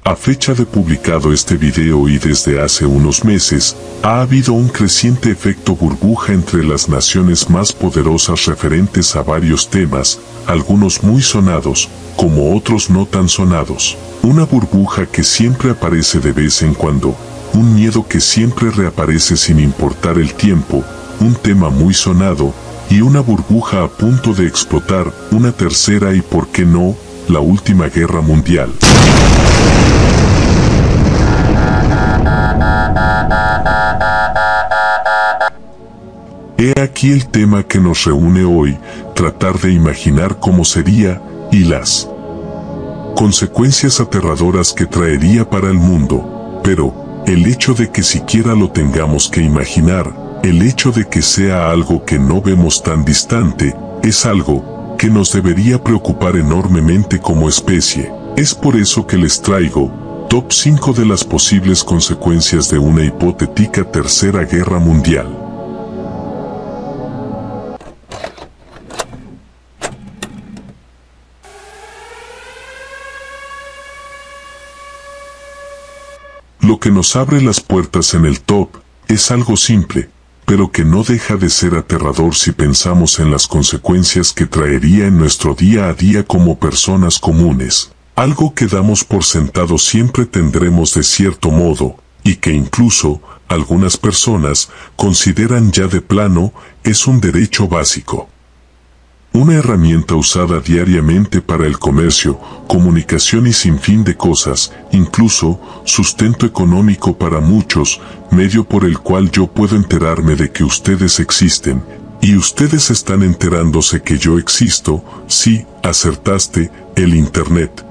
A fecha de publicado este video y desde hace unos meses, ha habido un creciente efecto burbuja entre las naciones más poderosas referentes a varios temas, algunos muy sonados, como otros no tan sonados. Una burbuja que siempre aparece de vez en cuando, un miedo que siempre reaparece sin importar el tiempo, un tema muy sonado, y una burbuja a punto de explotar, una tercera y por qué no, la última guerra mundial. He aquí el tema que nos reúne hoy, tratar de imaginar cómo sería, y las consecuencias aterradoras que traería para el mundo, pero el hecho de que siquiera lo tengamos que imaginar, el hecho de que sea algo que no vemos tan distante, es algo que nos debería preocupar enormemente como especie. Es por eso que les traigo top 5 de las posibles consecuencias de una hipotética tercera guerra mundial. Lo que nos abre las puertas en el top es algo simple, pero que no deja de ser aterrador si pensamos en las consecuencias que traería en nuestro día a día como personas comunes. Algo que damos por sentado siempre tendremos de cierto modo, y que incluso algunas personas consideran ya de plano, es un derecho básico. Una herramienta usada diariamente para el comercio, comunicación y sinfín de cosas, incluso sustento económico para muchos, medio por el cual yo puedo enterarme de que ustedes existen, y ustedes están enterándose que yo existo. Sí, acertaste, el Internet.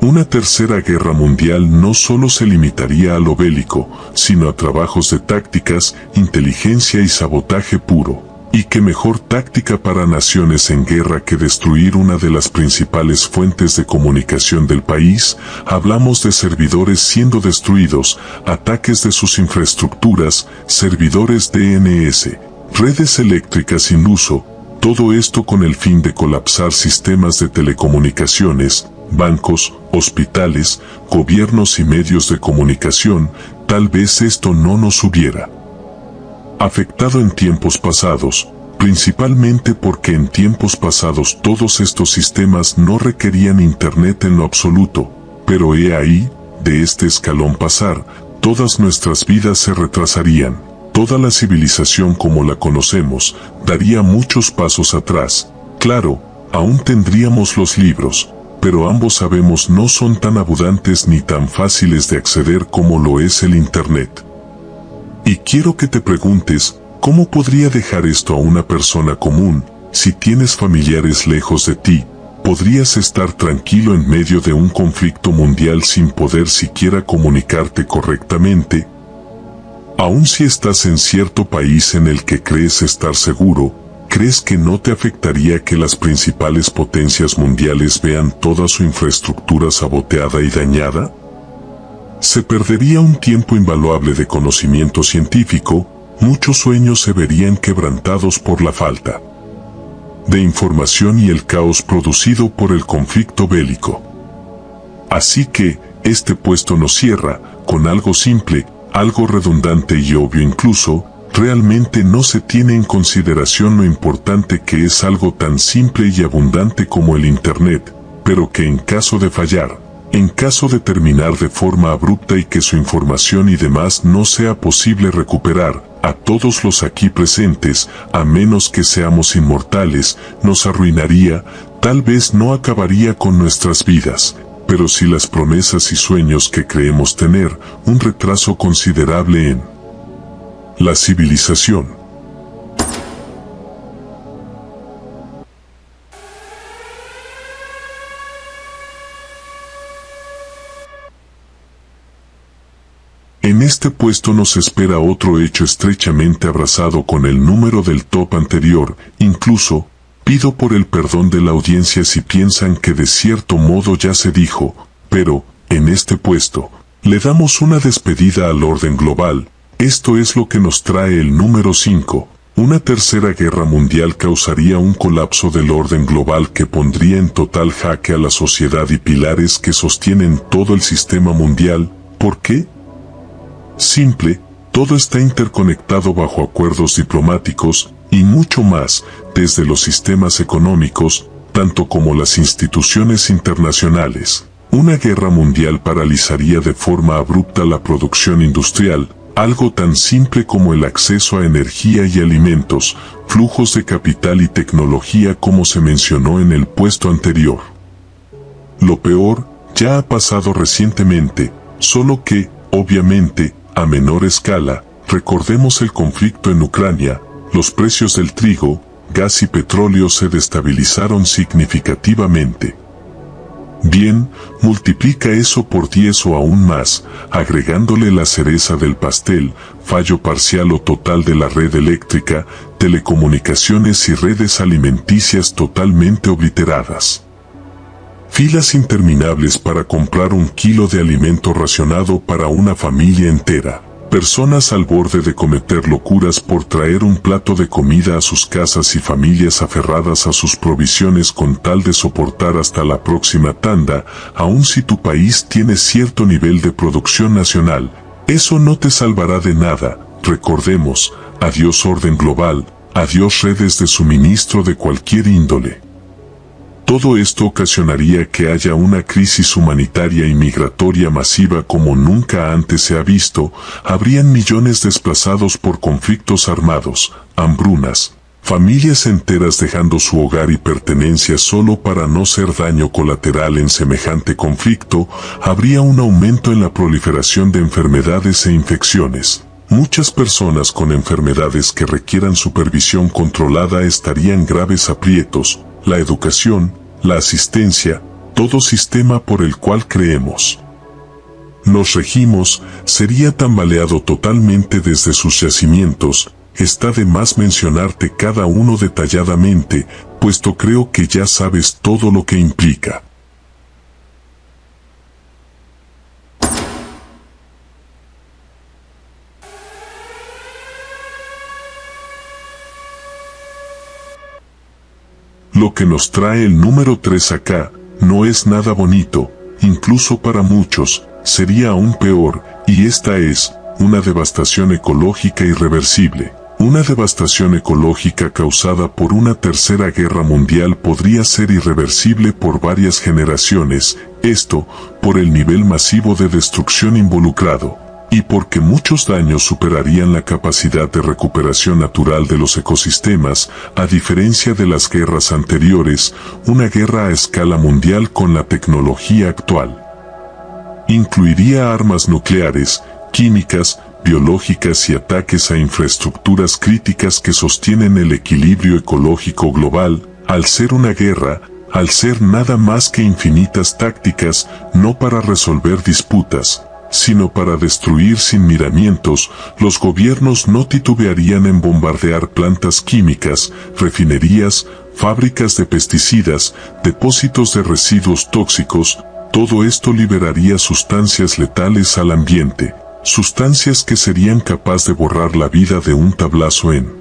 Una tercera guerra mundial no solo se limitaría a lo bélico, sino a trabajos de tácticas, inteligencia y sabotaje puro. Y qué mejor táctica para naciones en guerra que destruir una de las principales fuentes de comunicación del país. Hablamos de servidores siendo destruidos, ataques de sus infraestructuras, servidores DNS, redes eléctricas sin uso, todo esto con el fin de colapsar sistemas de telecomunicaciones, bancos, hospitales, gobiernos y medios de comunicación. Tal vez esto no nos hubiera afectado en tiempos pasados, principalmente porque en tiempos pasados todos estos sistemas no requerían Internet en lo absoluto, pero he ahí, de este escalón pasar, todas nuestras vidas se retrasarían, toda la civilización como la conocemos, daría muchos pasos atrás. Claro, aún tendríamos los libros, pero ambos sabemos no son tan abundantes ni tan fáciles de acceder como lo es el Internet. Y quiero que te preguntes, ¿cómo podría dejar esto a una persona común? Si tienes familiares lejos de ti, ¿podrías estar tranquilo en medio de un conflicto mundial sin poder siquiera comunicarte correctamente? Aun si estás en cierto país en el que crees estar seguro, ¿crees que no te afectaría que las principales potencias mundiales vean toda su infraestructura saboteada y dañada? Se perdería un tiempo invaluable de conocimiento científico, muchos sueños se verían quebrantados por la falta de información y el caos producido por el conflicto bélico. Así que, este puesto nos cierra, con algo simple, algo redundante y obvio incluso, realmente no se tiene en consideración lo importante que es algo tan simple y abundante como el Internet, pero que en caso de fallar, en caso de terminar de forma abrupta y que su información y demás no sea posible recuperar, a todos los aquí presentes, a menos que seamos inmortales, nos arruinaría, tal vez no acabaría con nuestras vidas, pero sí las promesas y sueños que creemos tener, un retraso considerable en la civilización. En este puesto nos espera otro hecho estrechamente abrazado con el número del top anterior. Incluso, pido por el perdón de la audiencia si piensan que de cierto modo ya se dijo, pero, en este puesto, le damos una despedida al orden global. Esto es lo que nos trae el número 5, Una tercera guerra mundial causaría un colapso del orden global que pondría en total jaque a la sociedad y pilares que sostienen todo el sistema mundial. ¿Por qué? Simple, todo está interconectado bajo acuerdos diplomáticos, y mucho más, desde los sistemas económicos, tanto como las instituciones internacionales. Una guerra mundial paralizaría de forma abrupta la producción industrial, algo tan simple como el acceso a energía y alimentos, flujos de capital y tecnología como se mencionó en el puesto anterior. Lo peor, ya ha pasado recientemente, solo que, obviamente, a menor escala. Recordemos el conflicto en Ucrania, los precios del trigo, gas y petróleo se destabilizaron significativamente. Bien, multiplica eso por 10 o aún más, agregándole la cereza del pastel, fallo parcial o total de la red eléctrica, telecomunicaciones y redes alimenticias totalmente obliteradas. Filas interminables para comprar un kilo de alimento racionado para una familia entera. Personas al borde de cometer locuras por traer un plato de comida a sus casas y familias aferradas a sus provisiones con tal de soportar hasta la próxima tanda, aun si tu país tiene cierto nivel de producción nacional. Eso no te salvará de nada. Recordemos, adiós orden global, adiós redes de suministro de cualquier índole. Todo esto ocasionaría que haya una crisis humanitaria y migratoria masiva como nunca antes se ha visto, habrían millones desplazados por conflictos armados, hambrunas, familias enteras dejando su hogar y pertenencias solo para no ser daño colateral en semejante conflicto, habría un aumento en la proliferación de enfermedades e infecciones. Muchas personas con enfermedades que requieran supervisión controlada estarían graves aprietos. La educación, la asistencia, todo sistema por el cual creemos nos regimos, sería tambaleado totalmente desde sus yacimientos. Está de más mencionarte cada uno detalladamente, puesto creo que ya sabes todo lo que implica. Lo que nos trae el número 3 acá, no es nada bonito, incluso para muchos, sería aún peor, y esta es, una devastación ecológica irreversible. Una devastación ecológica causada por una tercera guerra mundial podría ser irreversible por varias generaciones, esto, por el nivel masivo de destrucción involucrado. Y porque muchos daños superarían la capacidad de recuperación natural de los ecosistemas, a diferencia de las guerras anteriores, una guerra a escala mundial con la tecnología actual. Incluiría armas nucleares, químicas, biológicas y ataques a infraestructuras críticas que sostienen el equilibrio ecológico global. Al ser una guerra, al ser nada más que infinitas tácticas, no para resolver disputas, sino para destruir sin miramientos, los gobiernos no titubearían en bombardear plantas químicas, refinerías, fábricas de pesticidas, depósitos de residuos tóxicos. Todo esto liberaría sustancias letales al ambiente, sustancias que serían capaces de borrar la vida de un tablazo en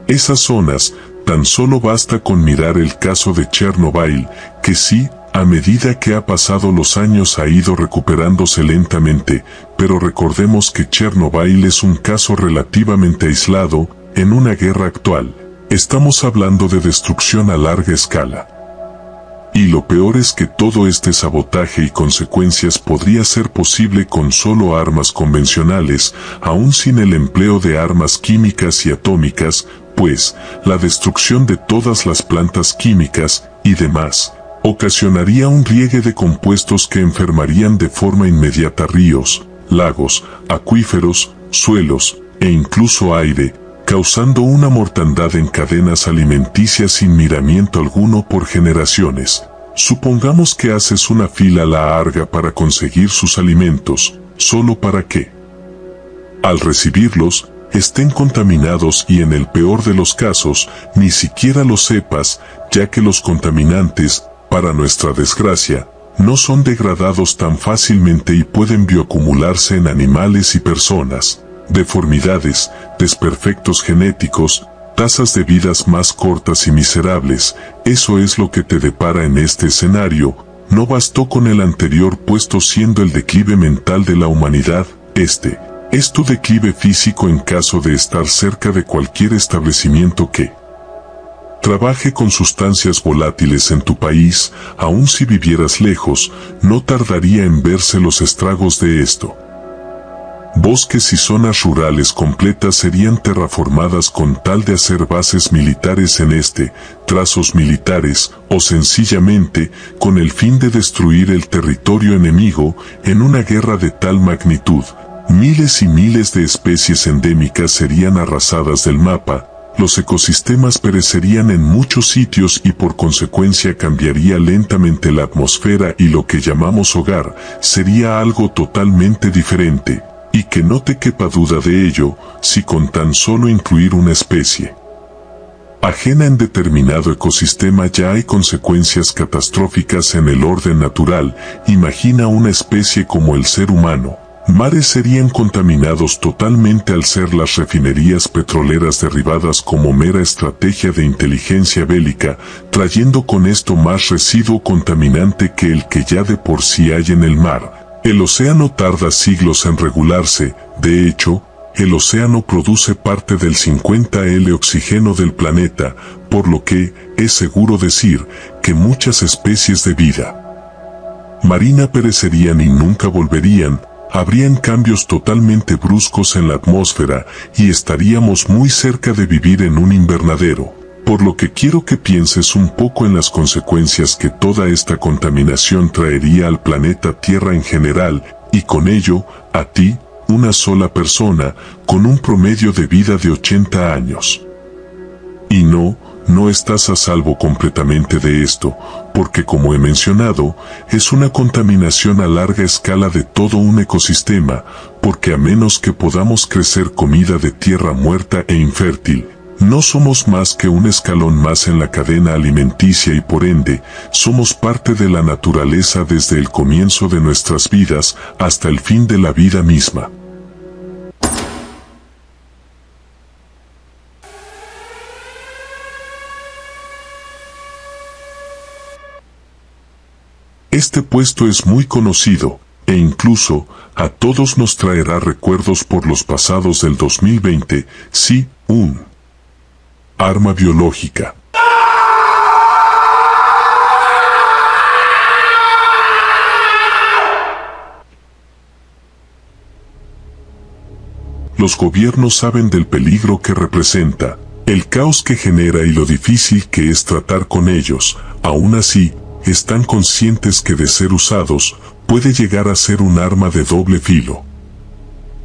esas zonas. Tan solo basta con mirar el caso de Chernobyl, que sí, a medida que ha pasado los años ha ido recuperándose lentamente, pero recordemos que Chernobyl es un caso relativamente aislado. En una guerra actual, estamos hablando de destrucción a larga escala. Y lo peor es que todo este sabotaje y consecuencias podría ser posible con solo armas convencionales, aún sin el empleo de armas químicas y atómicas, pues, la destrucción de todas las plantas químicas, y demás, ocasionaría un riegue de compuestos que enfermarían de forma inmediata ríos, lagos, acuíferos, suelos, e incluso aire, causando una mortandad en cadenas alimenticias sin miramiento alguno por generaciones. Supongamos que haces una fila larga para conseguir sus alimentos, solo para que, al recibirlos, estén contaminados y en el peor de los casos, ni siquiera lo sepas, ya que los contaminantes, para nuestra desgracia, no son degradados tan fácilmente y pueden bioacumularse en animales y personas. deformidades, desperfectos genéticos, tasas de vidas más cortas y miserables. Eso es lo que te depara en este escenario. No bastó con el anterior puesto siendo el declive mental de la humanidad, este es tu declive físico en caso de estar cerca de cualquier establecimiento que trabaje con sustancias volátiles en tu país. Aun si vivieras lejos, no tardaría en verse los estragos de esto. Bosques y zonas rurales completas serían terraformadas con tal de hacer bases militares en trazos militares, o sencillamente, con el fin de destruir el territorio enemigo, en una guerra de tal magnitud. Miles y miles de especies endémicas serían arrasadas del mapa, los ecosistemas perecerían en muchos sitios y por consecuencia cambiaría lentamente la atmósfera y lo que llamamos hogar sería algo totalmente diferente. Y que no te quepa duda de ello, si con tan solo incluir una especie ajena en determinado ecosistema ya hay consecuencias catastróficas en el orden natural. Imagina una especie como el ser humano. Mares serían contaminados totalmente al ser las refinerías petroleras derribadas como mera estrategia de inteligencia bélica, trayendo con esto más residuo contaminante que el que ya de por sí hay en el mar. El océano tarda siglos en regularse. De hecho, el océano produce parte del 50% oxígeno del planeta, por lo que es seguro decir que muchas especies de vida marina perecerían y nunca volverían. Habrían cambios totalmente bruscos en la atmósfera y estaríamos muy cerca de vivir en un invernadero. Por lo que quiero que pienses un poco en las consecuencias que toda esta contaminación traería al planeta Tierra en general, y con ello, a ti, una sola persona, con un promedio de vida de 80 años. Y no estás a salvo completamente de esto, porque como he mencionado, es una contaminación a larga escala de todo un ecosistema, porque a menos que podamos crecer comida de tierra muerta e infértil, no somos más que un escalón más en la cadena alimenticia y por ende, somos parte de la naturaleza desde el comienzo de nuestras vidas hasta el fin de la vida misma. Este puesto es muy conocido, e incluso, a todos nos traerá recuerdos por los pasados del 2020, sí, un arma biológica. Los gobiernos saben del peligro que representa, el caos que genera y lo difícil que es tratar con ellos. Aún así, están conscientes que de ser usados, puede llegar a ser un arma de doble filo.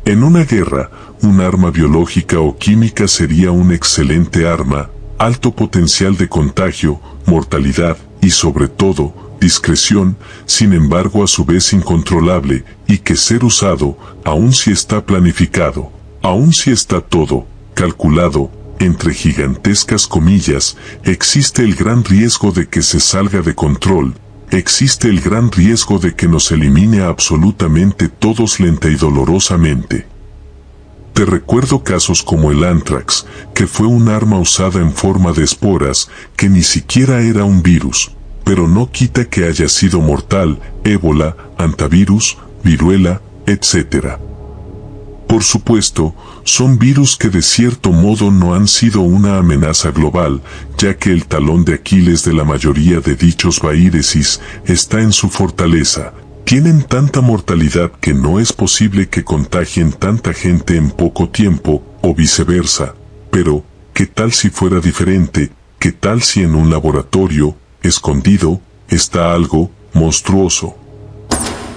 En una guerra, un arma biológica o química sería un excelente arma, alto potencial de contagio, mortalidad y sobre todo, discreción, sin embargo a su vez incontrolable, y que ser usado, aun si está planificado, aun si está todo calculado, entre gigantescas comillas, existe el gran riesgo de que se salga de control, existe el gran riesgo de que nos elimine absolutamente todos lenta y dolorosamente. Te recuerdo casos como el Anthrax, que fue un arma usada en forma de esporas, que ni siquiera era un virus, pero no quita que haya sido mortal, ébola, antivirus, viruela, etc. Por supuesto, son virus que de cierto modo no han sido una amenaza global, ya que el talón de Aquiles de la mayoría de dichos viruses está en su fortaleza. Tienen tanta mortalidad que no es posible que contagien tanta gente en poco tiempo, o viceversa. Pero, ¿qué tal si fuera diferente? ¿Qué tal si en un laboratorio, escondido, está algo monstruoso?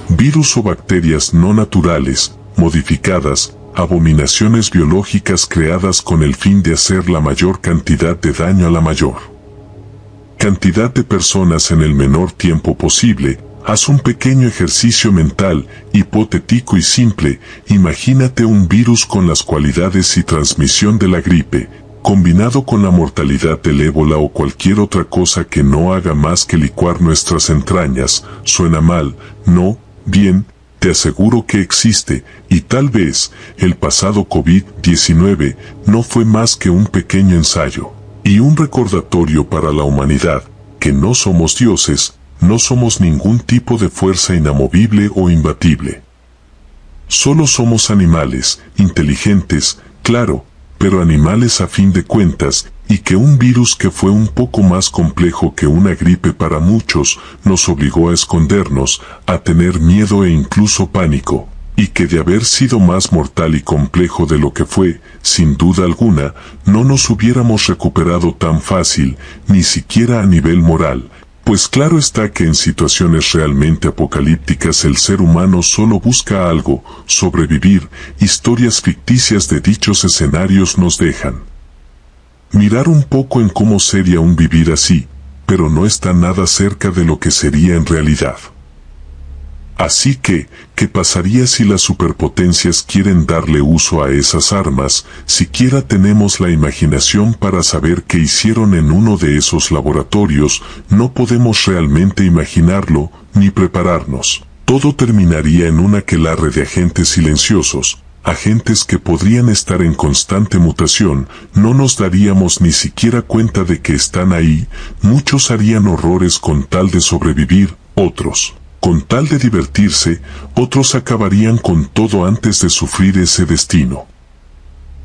Virus o bacterias no naturales, modificadas, abominaciones biológicas creadas con el fin de hacer la mayor cantidad de daño a la mayor cantidad de personas en el menor tiempo posible. Haz un pequeño ejercicio mental, hipotético y simple. Imagínate un virus con las cualidades y transmisión de la gripe, combinado con la mortalidad del ébola o cualquier otra cosa que no haga más que licuar nuestras entrañas. Suena mal, ¿no? Bien, te aseguro que existe, y tal vez, el pasado COVID-19 no fue más que un pequeño ensayo, y un recordatorio para la humanidad, que no somos dioses, no somos ningún tipo de fuerza inamovible o imbatible. Solo somos animales, inteligentes, claro, pero animales a fin de cuentas, y que un virus que fue un poco más complejo que una gripe para muchos, nos obligó a escondernos, a tener miedo e incluso pánico, y que de haber sido más mortal y complejo de lo que fue, sin duda alguna, no nos hubiéramos recuperado tan fácil, ni siquiera a nivel moral, pues claro está que en situaciones realmente apocalípticas el ser humano solo busca algo, sobrevivir, historias ficticias de dichos escenarios nos dejan mirar un poco en cómo sería un vivir así, pero no está nada cerca de lo que sería en realidad. Así que, ¿qué pasaría si las superpotencias quieren darle uso a esas armas? Siquiera tenemos la imaginación para saber qué hicieron en uno de esos laboratorios, no podemos realmente imaginarlo, ni prepararnos. Todo terminaría en un aquelarre de agentes silenciosos, agentes que podrían estar en constante mutación, no nos daríamos ni siquiera cuenta de que están ahí, muchos harían horrores con tal de sobrevivir, otros, con tal de divertirse, otros acabarían con todo antes de sufrir ese destino.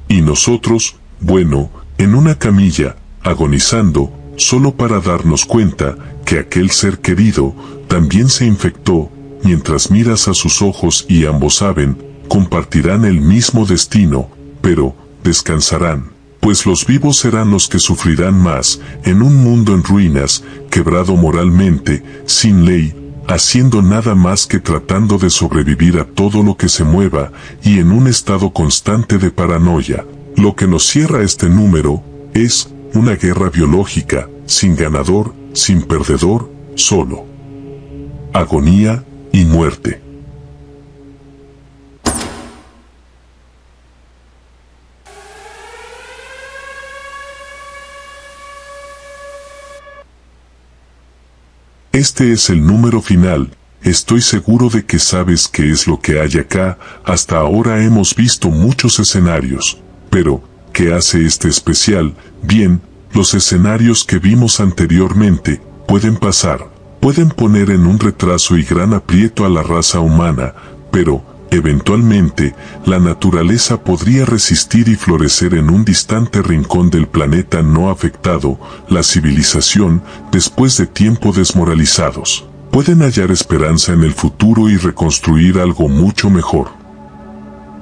Y nosotros, bueno, en una camilla, agonizando, solo para darnos cuenta que aquel ser querido también se infectó, mientras miras a sus ojos y ambos saben, compartirán el mismo destino, pero descansarán, pues los vivos serán los que sufrirán más, en un mundo en ruinas, quebrado moralmente, sin ley, haciendo nada más que tratando de sobrevivir a todo lo que se mueva, y en un estado constante de paranoia. Lo que nos cierra este número, es una guerra biológica, sin ganador, sin perdedor, solo agonía y muerte. Este es el número final, estoy seguro de que sabes qué es lo que hay acá, hasta ahora hemos visto muchos escenarios, pero, ¿qué hace este especial? Bien, los escenarios que vimos anteriormente, pueden pasar, pueden poner en un retraso y gran aprieto a la raza humana, pero, eventualmente, la naturaleza podría resistir y florecer en un distante rincón del planeta no afectado, la civilización, después de tiempo desmoralizados, pueden hallar esperanza en el futuro y reconstruir algo mucho mejor.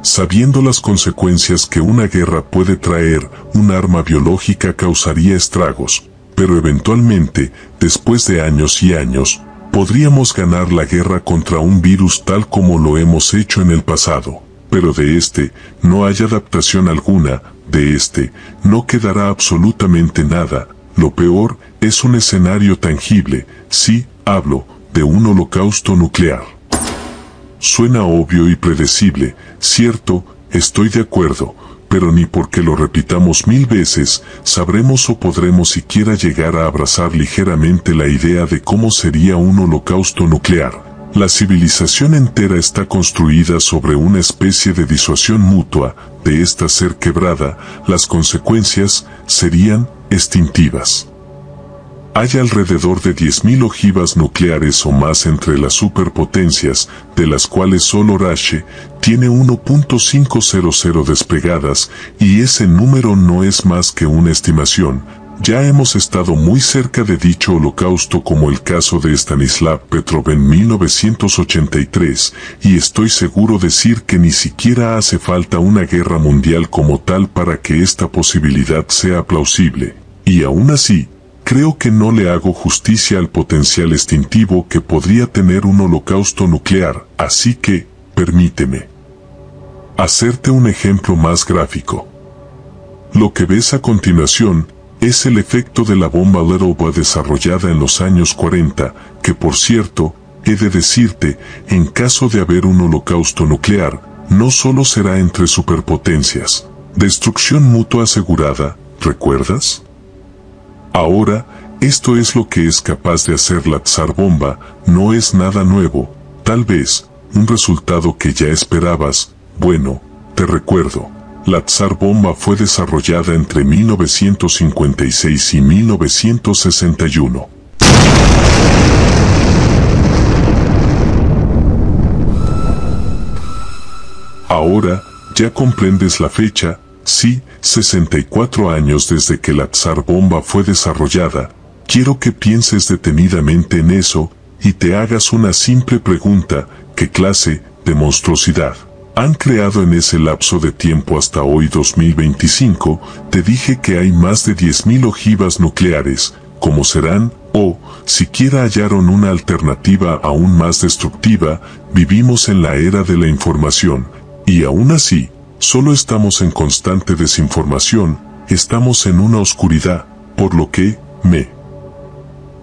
Sabiendo las consecuencias que una guerra puede traer, un arma biológica causaría estragos, pero eventualmente, después de años y años, podríamos ganar la guerra contra un virus tal como lo hemos hecho en el pasado, pero de este no hay adaptación alguna, de este no quedará absolutamente nada, lo peor es un escenario tangible, sí, hablo de un holocausto nuclear. Suena obvio y predecible, cierto, estoy de acuerdo, pero ni porque lo repitamos 1000 veces, sabremos o podremos siquiera llegar a abrazar ligeramente la idea de cómo sería un holocausto nuclear. La civilización entera está construida sobre una especie de disuasión mutua, de esta ser quebrada, las consecuencias serían extintivas. Hay alrededor de 10.000 ojivas nucleares o más entre las superpotencias, de las cuales solo Rache tiene 1.500 desplegadas, y ese número no es más que una estimación. Ya hemos estado muy cerca de dicho holocausto como el caso de Stanislav Petrov en 1983, y estoy seguro decir que ni siquiera hace falta una guerra mundial como tal para que esta posibilidad sea plausible. Y aún así, creo que no le hago justicia al potencial extintivo que podría tener un holocausto nuclear, así que, permíteme hacerte un ejemplo más gráfico. Lo que ves a continuación es el efecto de la bomba Little Boy desarrollada en los años 40, que por cierto, he de decirte, en caso de haber un holocausto nuclear, no solo será entre superpotencias. Destrucción mutua asegurada, ¿recuerdas? Ahora, esto es lo que es capaz de hacer la Tsar Bomba, no es nada nuevo, tal vez, un resultado que ya esperabas. Bueno, te recuerdo, la Tsar Bomba fue desarrollada entre 1956 y 1961. Ahora, ya comprendes la fecha, sí, 64 años desde que la Tsar Bomba fue desarrollada. Quiero que pienses detenidamente en eso, y te hagas una simple pregunta: ¿qué clase de monstruosidad han creado en ese lapso de tiempo hasta hoy 2025? Te dije que hay más de 10.000 ojivas nucleares. ¿Cómo serán? O, siquiera hallaron una alternativa aún más destructiva. Vivimos en la era de la información, y aún así, solo estamos en constante desinformación, estamos en una oscuridad, por lo que, me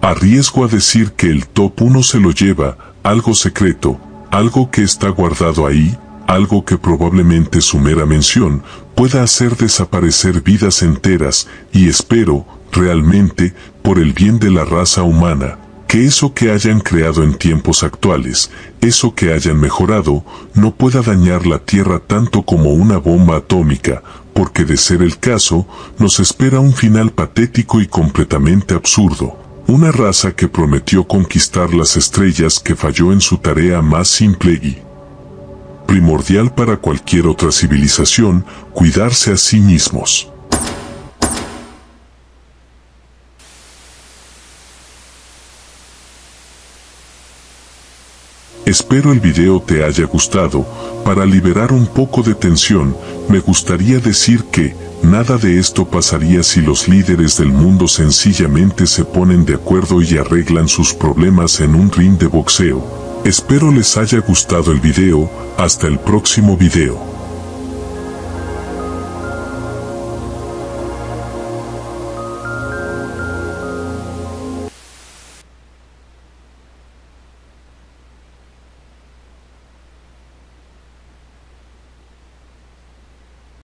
arriesgo a decir que el top 1 se lo lleva algo secreto, algo que está guardado ahí, algo que probablemente su mera mención pueda hacer desaparecer vidas enteras, y espero, realmente, por el bien de la raza humana, que eso que hayan creado en tiempos actuales, eso que hayan mejorado, no pueda dañar la Tierra tanto como una bomba atómica, porque de ser el caso, nos espera un final patético y completamente absurdo. Una raza que prometió conquistar las estrellas, que falló en su tarea más simple y primordial para cualquier otra civilización: cuidarse a sí mismos. Espero el video te haya gustado. Para liberar un poco de tensión, me gustaría decir que nada de esto pasaría si los líderes del mundo sencillamente se ponen de acuerdo y arreglan sus problemas en un ring de boxeo. Espero les haya gustado el video. Hasta el próximo video.